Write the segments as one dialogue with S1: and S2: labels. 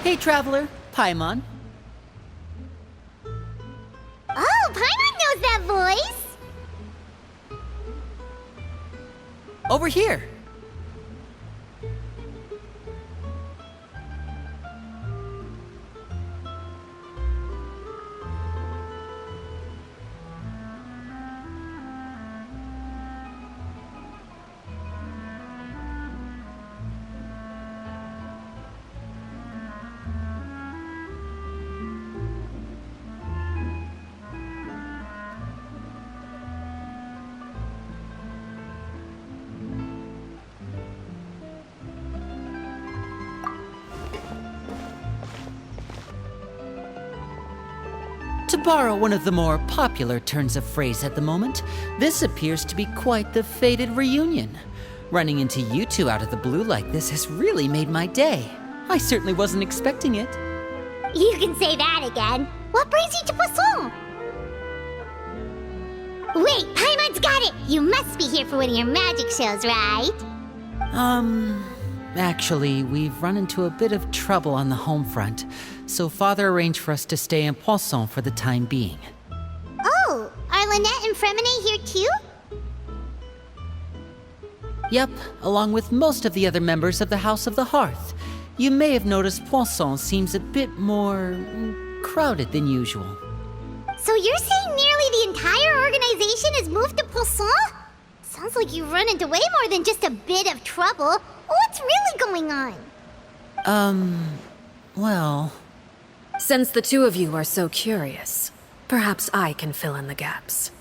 S1: Hey, Traveler. Paimon.
S2: Oh, Paimon knows that voice!
S1: Over here. To borrow one of the more popular turns of phrase at the moment, this appears to be quite the fated reunion. Running into you two out of the blue like this has really made my day. I certainly wasn't expecting it.
S2: You can say that again. What brings you to Poisson? Wait, Paimon's got it! You must be here for one of your magic shows, right?
S1: Actually, we've run into a bit of trouble on the home front, so Father arranged for us to stay in Poisson for the time being.
S2: Oh, are Lynette and Fremine here too?
S1: Yep, along with most of the other members of the House of the Hearth. You may have noticed Poisson seems a bit more crowded than usual.
S2: So you're saying nearly the entire organization has moved to Poisson? Sounds like you've run into way more than just a bit of trouble. What's really going on?
S1: Well...
S3: Since the two of you are so curious, perhaps I can fill in the gaps.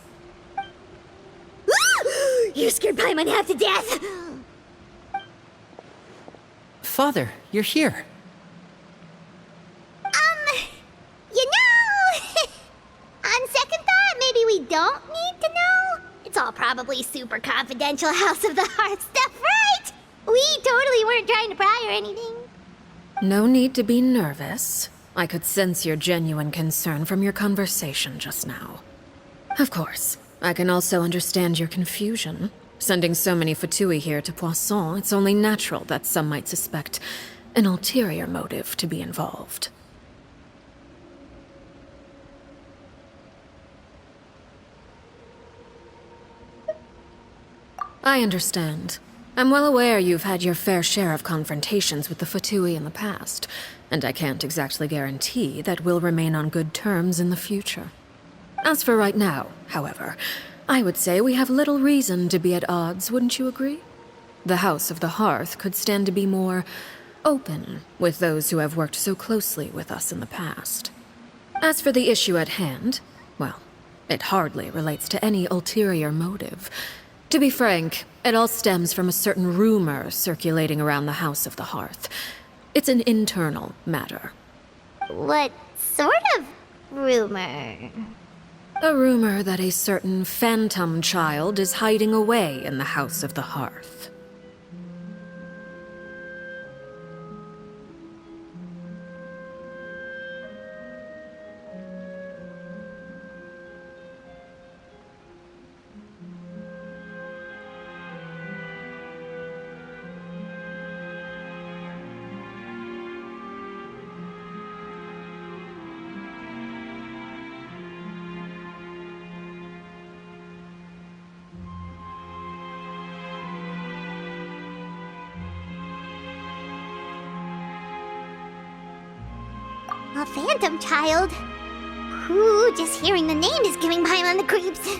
S2: You scared Paimon half to death!
S1: Father, you're here.
S2: You know... on second thought, maybe we don't need to know. It's all probably super confidential House of the Hearth stuff, right? We totally weren't trying to pry or anything.
S3: No need to be nervous. I could sense your genuine concern from your conversation just now. Of course, I can also understand your confusion. Sending so many Fatui here to Poisson, it's only natural that some might suspect an ulterior motive to be involved. I understand. I'm well aware you've had your fair share of confrontations with the Fatui in the past, and I can't exactly guarantee that we'll remain on good terms in the future. As for right now, however, I would say we have little reason to be at odds, wouldn't you agree? The House of the Hearth could stand to be more open with those who have worked so closely with us in the past. As for the issue at hand, well, it hardly relates to any ulterior motive. To be frank, it all stems from a certain rumor circulating around the House of the Hearth. It's an internal matter.
S2: What sort of rumor?
S3: A rumor that a certain phantom child is hiding away in the House of the Hearth.
S2: A phantom child? Ooh, just hearing the name is giving Paimon the creeps.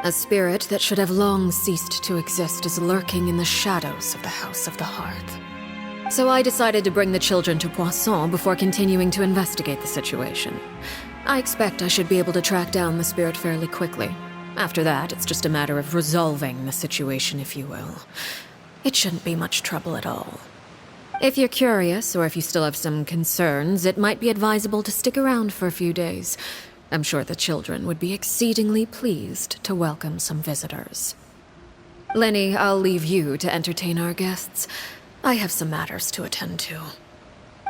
S3: A spirit that should have long ceased to exist is lurking in the shadows of the House of the Hearth. So I decided to bring the children to Poisson before continuing to investigate the situation. I expect I should be able to track down the spirit fairly quickly. After that, it's just a matter of resolving the situation, if you will. It shouldn't be much trouble at all. If you're curious, or if you still have some concerns, it might be advisable to stick around for a few days. I'm sure the children would be exceedingly pleased to welcome some visitors. Lenny, I'll leave you to entertain our guests. I have some matters to attend to.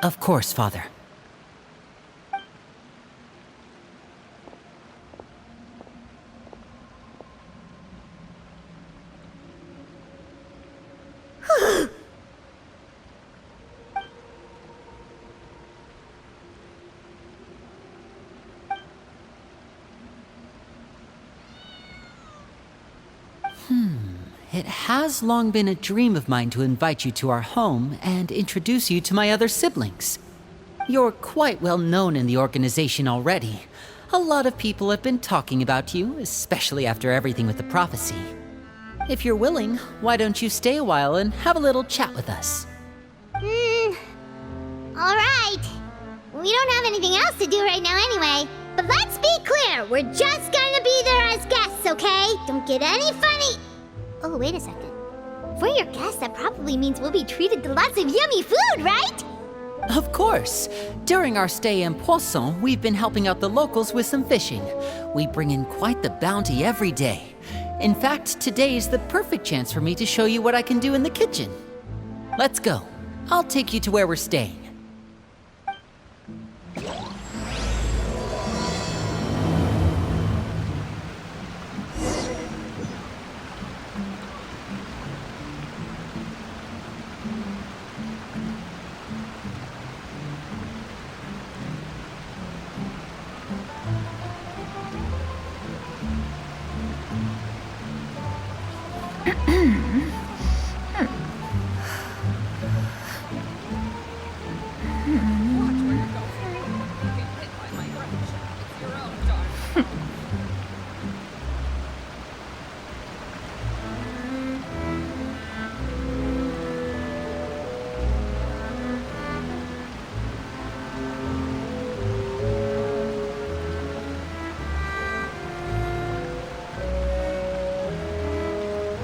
S1: Of course, Father. It has long been a dream of mine to invite you to our home and introduce you to my other siblings. You're quite well known in the organization already. A lot of people have been talking about you, especially after everything with the prophecy. If you're willing, why don't you stay a while and have a little chat with us?
S2: Alright. We don't have anything else to do right now anyway. But let's be clear, we're just gonna be there as guests, okay? Don't get any funny. Oh, wait a second. If we're your guests, that probably means we'll be treated to lots of yummy food, right?
S1: Of course. During our stay in Poisson, we've been helping out the locals with some fishing. We bring in quite the bounty every day. In fact, today is the perfect chance for me to show you what I can do in the kitchen. Let's go. I'll take you to where we're staying.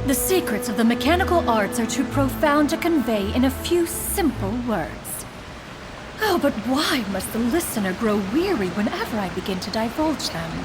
S4: The secrets of the mechanical arts are too profound to convey in a few simple words. Oh, but why must the listener grow weary whenever I begin to divulge them?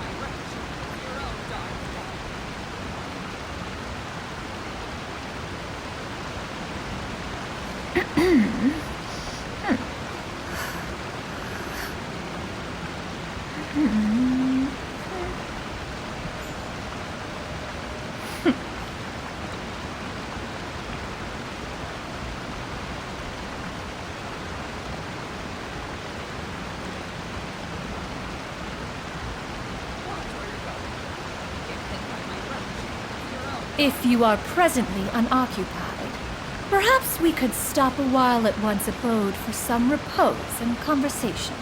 S4: If you are presently unoccupied, perhaps we could stop a while at one's abode for some repose and conversation.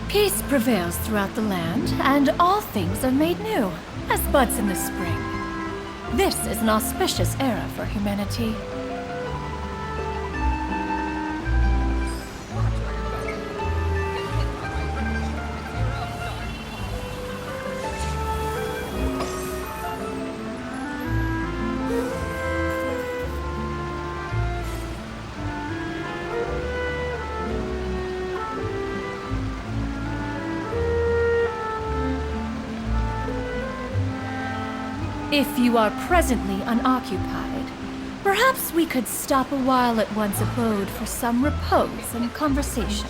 S4: Peace prevails throughout the land, and all things are made new, as buds in the spring. This is an auspicious era for humanity. If you are presently unoccupied, perhaps we could stop a while at one's abode for some repose and conversation.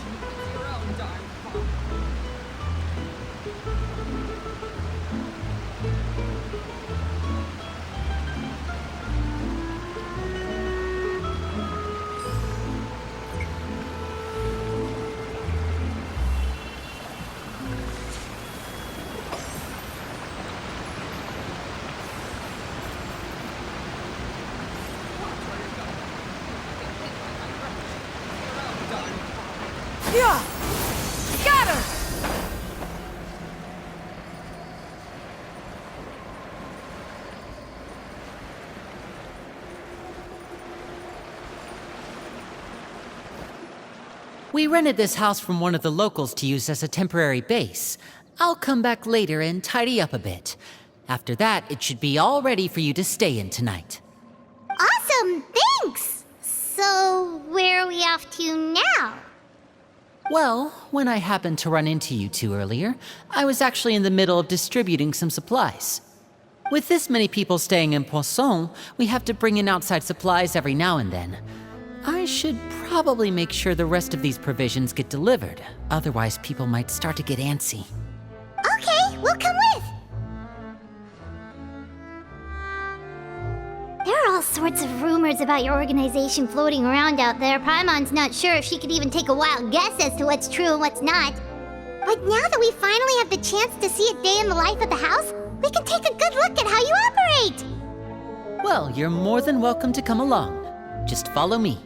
S4: Yeah! Scatter!
S1: We rented this house from one of the locals to use as a temporary base. I'll come back later and tidy up a bit. After that, it should be all ready for you to stay in tonight.
S2: Awesome, thanks! So, where are we off to now?
S1: Well, when I happened to run into you two earlier, I was actually in the middle of distributing some supplies. With this many people staying in Poisson, we have to bring in outside supplies every now and then. I should probably make sure the rest of these provisions get delivered, otherwise people might start to get antsy.
S2: Okay, we'll come with. There are all sorts of rumors about your organization floating around out there. Paimon's not sure if she could even take a wild guess as to what's true and what's not. But now that we finally have the chance to see a day in the life of the house, we can take a good look at how you operate.
S1: Well, you're more than welcome to come along. Just follow me.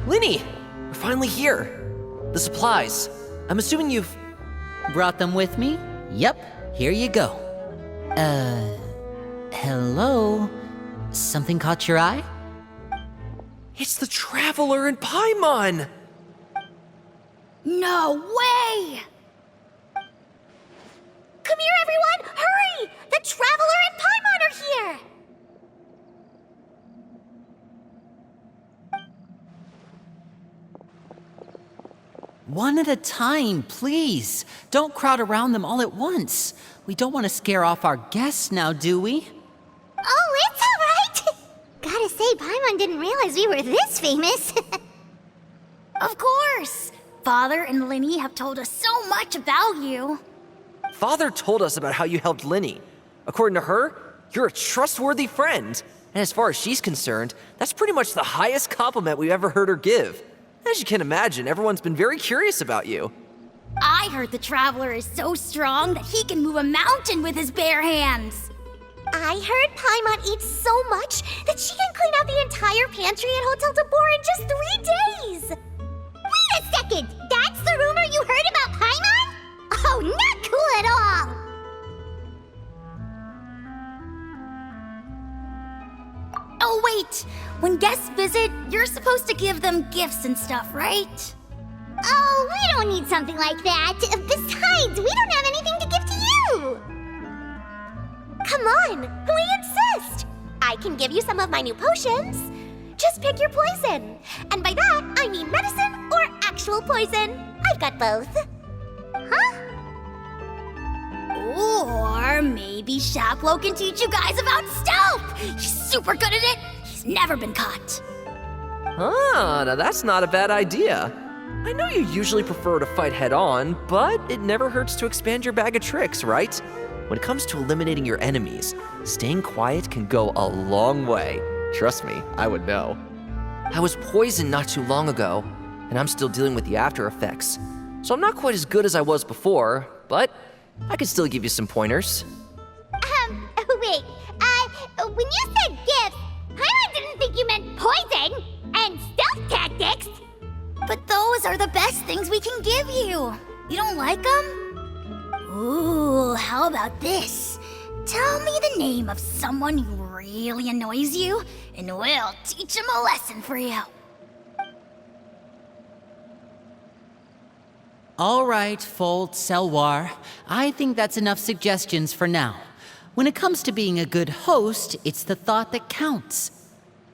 S5: Linny! We're finally here. The supplies. I'm assuming you've...
S1: Brought them with me? Yep, here you go. Hello? Something caught your eye?
S5: It's the Traveler and Paimon!
S2: No way! Come here, everyone! Hurry! The Traveler and Paimon are here!
S1: One at a time, please. Don't crowd around them all at once. We don't want to scare off our guests now, do we?
S2: Oh, it's all right! Gotta say, Paimon didn't realize we were this famous.
S6: Of course! Father and Linny have told us so much about you.
S5: Father told us about how you helped Linny. According to her, you're a trustworthy friend. And as far as she's concerned, that's pretty much the highest compliment we've ever heard her give. As you can imagine, everyone's been very curious about you.
S6: I heard the Traveler is so strong that he can move a mountain with his bare hands.
S2: I heard Paimon eats so much that she can clean out the entire pantry at Hotel de Boer in just 3 days! Wait a second! That's the rumor you heard about Paimon? Oh, not cool at all!
S6: Oh, wait! When guests visit, you're supposed to give them gifts and stuff, right?
S2: Oh, we don't need something like that. Besides, we don't have anything to give to you! Come on, we insist! I can give you some of my new potions. Just pick your poison. And by that, I mean medicine or actual poison. I've got both. Huh?
S6: Or maybe Shaplo can teach you guys about stealth! He's super good at it! He's never been caught.
S5: Ah, now that's not a bad idea. I know you usually prefer to fight head-on, but it never hurts to expand your bag of tricks, right? When it comes to eliminating your enemies, staying quiet can go a long way. Trust me, I would know. I was poisoned not too long ago, and I'm still dealing with the after effects. So I'm not quite as good as I was before, but I can still give you some pointers.
S2: Wait, when you said gifts, Paimon didn't think you meant poison and stealth tactics.
S6: But those are the best things we can give you. You don't like them? Ooh, how about this? Tell me the name of someone who really annoys you, and we'll teach him a lesson for you.
S1: All right, Fold, Selwar. I think that's enough suggestions for now. When it comes to being a good host, it's the thought that counts.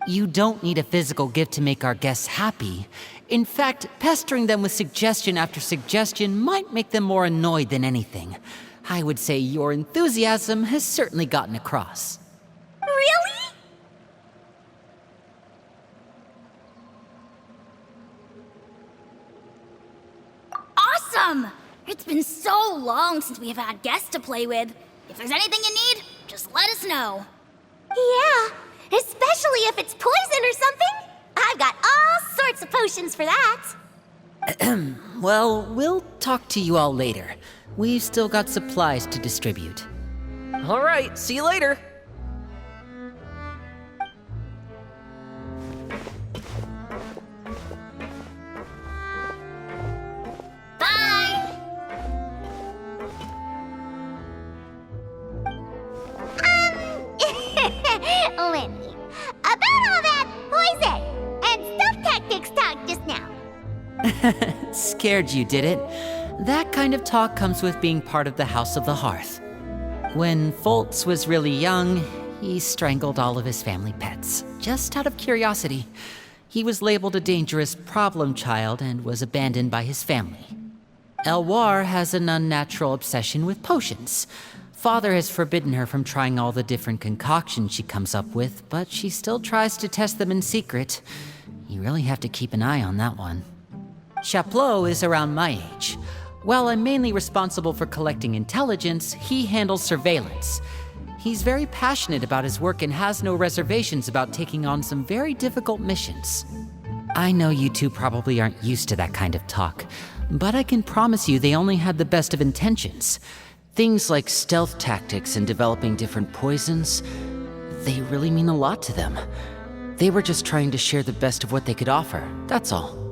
S1: You don't need a physical gift to make our guests happy. In fact, pestering them with suggestion after suggestion might make them more annoyed than anything. I would say your enthusiasm has certainly gotten across.
S6: Really? Awesome! It's been so long since we have had guests to play with. If there's anything you need, just let us know.
S2: Yeah, especially if it's poison or something. I've got all sorts of potions for that.
S1: Well, we'll talk to you all later. We've still got supplies to distribute.
S5: All right, see you later.
S6: Bye!
S2: Lenny, about all that poison and stuff tactics talk just now.
S1: Scared you, did it? That kind of talk comes with being part of the House of the Hearth. When Foltz was really young, he strangled all of his family pets, just out of curiosity. He was labeled a dangerous problem child and was abandoned by his family. Elwar has an unnatural obsession with potions. Father has forbidden her from trying all the different concoctions she comes up with, but she still tries to test them in secret. You really have to keep an eye on that one. Chaplot is around my age. While I'm mainly responsible for collecting intelligence, he handles surveillance. He's very passionate about his work and has no reservations about taking on some very difficult missions. I know you two probably aren't used to that kind of talk, but I can promise you they only had the best of intentions. Things like stealth tactics and developing different poisons, they really mean a lot to them. They were just trying to share the best of what they could offer, that's all.